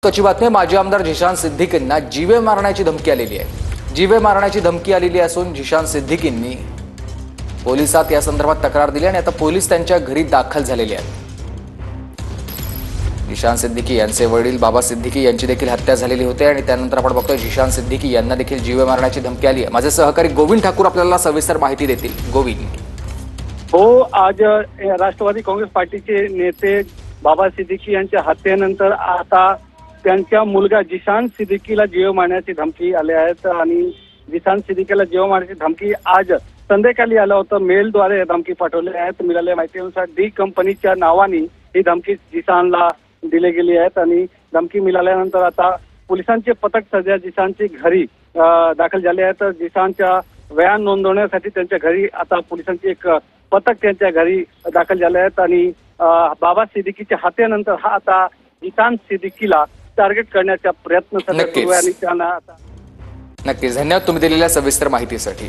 महत्त्वाची बातमी, माजी आमदार झिशान सिद्दीकींना जीवे मारण्याची धमकी आलेली आहे। जीवे मारण्याची धमकी आलेली असून झिशान सिद्दीकींनी पोलिसात या संदर्भात तक्रार दिली आणि आता पोलीस त्यांच्या घरी दाखल झालेले आहेत। झिशान सिद्दीकी यांचे वडील बाबा सिद्दीकी यांची देखील हत्या झालेली होती आणि त्यानंतर आपण बघतोय झिशान सिद्दीकी यांना देखील जीवे मारण्याची धमकी आली आहे। माझे सहकारी गोविंद ठाकूर आपल्याला सविस्तर माहिती देतील। गोविंद। हो, आज राष्ट्रवादी काँग्रेस पार्टीचे नेते बाबा सिद्दीकी यांच्या हत्येनंतर आता त्यांच्या मुलगा झिशान सिद्दीकीला जीव मारण्याची धमकी आली आहेत आणि झिशान सिद्दीकीला जीव मारण्याची धमकी आज संध्याकाळी आलं होतं। मेलद्वारे धमकी पाठवली आहेत। मिळालेल्या माहितीनुसार डी कंपनीच्या नावाने ही धमकी झिशानला दिली गेली आहेत आणि धमकी मिळाल्यानंतर आता पोलिसांचे पथक सध्या झिशानच्या घरी दाखल झाले आहेत। झिशानच्या व्यान नोंदवण्यासाठी त्यांच्या घरी आता पोलिसांचे एक पथक त्यांच्या घरी दाखल झाले आहेत आणि बाबा सिद्दीकीच्या हत्येनंतर हा आता झिशान सिद्दीकीला टार्गेट करण्याचा प्रयत्न सध्या सुरू आहे आणि त्यांना नक्कीच धन्यवाद तुम्ही दिलेल्या सविस्तर माहितीसाठी।